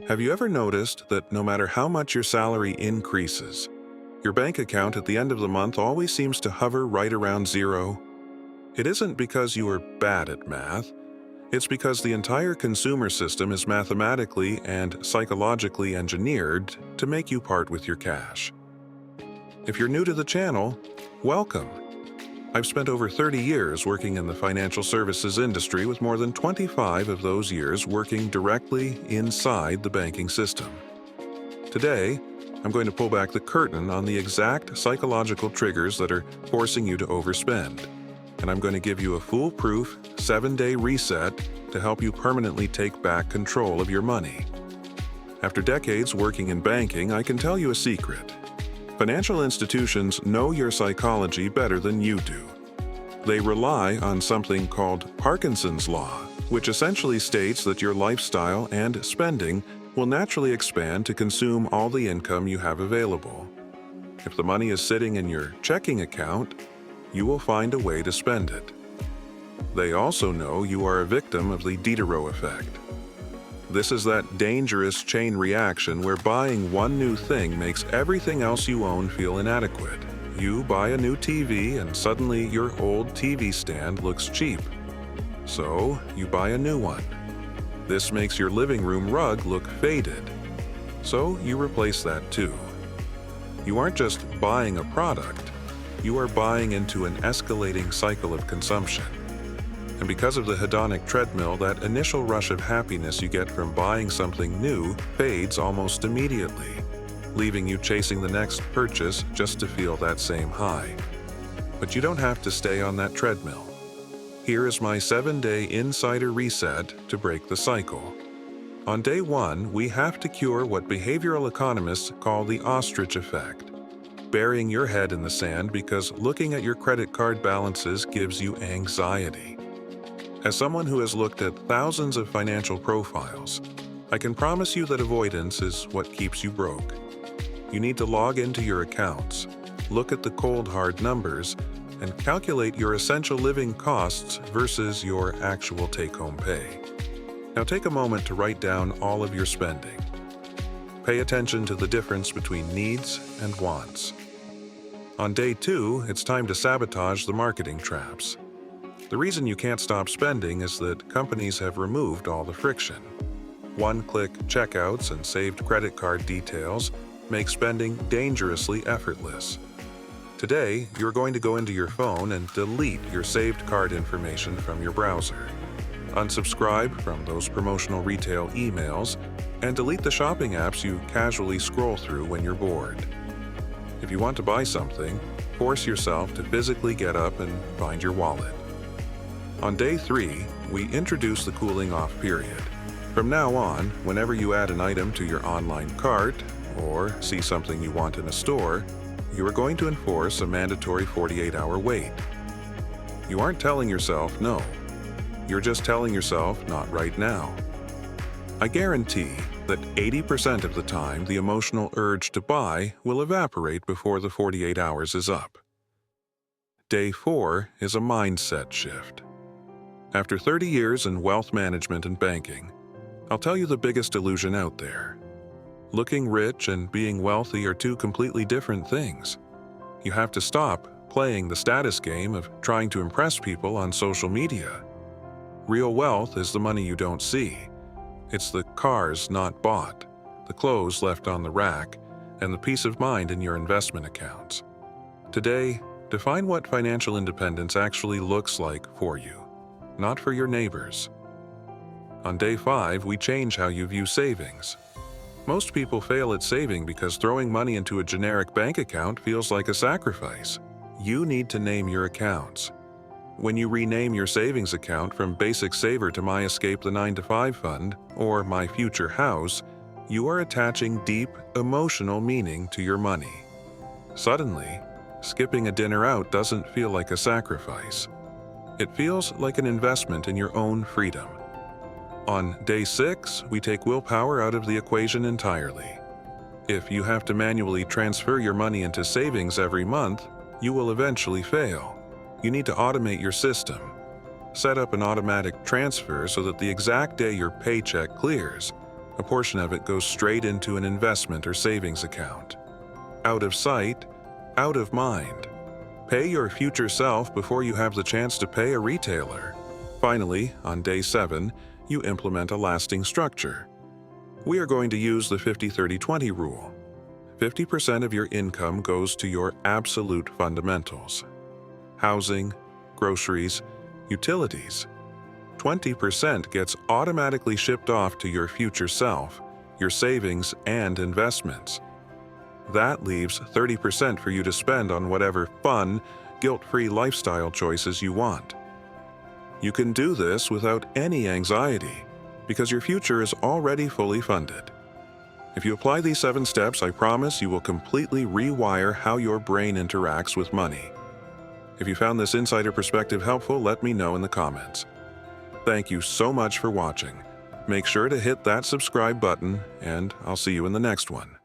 Have you ever noticed that no matter how much your salary increases, your bank account at the end of the month always seems to hover right around zero? It isn't because you are bad at math. It's because the entire consumer system is mathematically and psychologically engineered to make you part with your cash. If you're new to the channel, welcome. I've spent over 30 years working in the financial services industry, with more than 25 of those years working directly inside the banking system. Today, I'm going to pull back the curtain on the exact psychological triggers that are forcing you to overspend. And I'm going to give you a foolproof 7-day reset to help you permanently take back control of your money. After decades working in banking, I can tell you a secret. Financial institutions know your psychology better than you do. They rely on something called Parkinson's law, which essentially states that your lifestyle and spending will naturally expand to consume all the income you have available. If the money is sitting in your checking account, you will find a way to spend it. They also know you are a victim of the Diderot Effect. This is that dangerous chain reaction where buying one new thing makes everything else you own feel inadequate. You buy a new TV and suddenly your old TV stand looks cheap. So you buy a new one. This makes your living room rug look faded. So you replace that too. You aren't just buying a product, you are buying into an escalating cycle of consumption. And because of the Hedonic Treadmill, that initial rush of happiness you get from buying something new fades almost immediately, leaving you chasing the next purchase just to feel that same high. But you don't have to stay on that treadmill. Here is my 7-day insider reset to break the cycle. On day 1, we have to cure what behavioral economists call the ostrich effect, burying your head in the sand because looking at your credit card balances gives you anxiety. As someone who has looked at thousands of financial profiles, I can promise you that avoidance is what keeps you broke. You need to log into your accounts, look at the cold hard numbers, and calculate your essential living costs versus your actual take-home pay. Now take a moment to write down all of your spending. Pay attention to the difference between needs and wants. On day 2, it's time to sabotage the marketing traps. The reason you can't stop spending is that companies have removed all the friction. One-click checkouts and saved credit card details make spending dangerously effortless. Today, you're going to go into your phone and delete your saved card information from your browser. Unsubscribe from those promotional retail emails, and delete the shopping apps you casually scroll through when you're bored. If you want to buy something, force yourself to physically get up and find your wallet. On day 3, we introduce the cooling off period. From now on, whenever you add an item to your online cart or see something you want in a store, you are going to enforce a mandatory 48-hour wait. You aren't telling yourself no. You're just telling yourself not right now. I guarantee that 80% of the time the emotional urge to buy will evaporate before the 48 hours is up. Day 4 is a mindset shift. After 30 years in wealth management and banking, I'll tell you the biggest illusion out there. Looking rich and being wealthy are two completely different things. You have to stop playing the status game of trying to impress people on social media. Real wealth is the money you don't see. It's the cars not bought, the clothes left on the rack, and the peace of mind in your investment accounts. Today, define what financial independence actually looks like for you, not for your neighbors. On day 5, we change how you view savings. Most people fail at saving because throwing money into a generic bank account feels like a sacrifice. You need to name your accounts. When you rename your savings account from Basic Saver to My Escape the 9-to-5 Fund or My Future House, you are attaching deep, emotional meaning to your money. Suddenly, skipping a dinner out doesn't feel like a sacrifice. It feels like an investment in your own freedom. On day 6, we take willpower out of the equation entirely. If you have to manually transfer your money into savings every month, you will eventually fail. You need to automate your system. Set up an automatic transfer so that the exact day your paycheck clears, a portion of it goes straight into an investment or savings account. Out of sight, out of mind. Pay your future self before you have the chance to pay a retailer. Finally, on day 7, you implement a lasting structure. We are going to use the 50-30-20 rule. 50% of your income goes to your absolute fundamentals: housing, groceries, utilities. 20% gets automatically shipped off to your future self, your savings and investments. That leaves 30% for you to spend on whatever fun, guilt-free lifestyle choices you want. You can do this without any anxiety because your future is already fully funded. If you apply these 7 steps, I promise you will completely rewire how your brain interacts with money. If you found this insider perspective helpful, let me know in the comments. Thank you so much for watching. Make sure to hit that subscribe button, and I'll see you in the next one.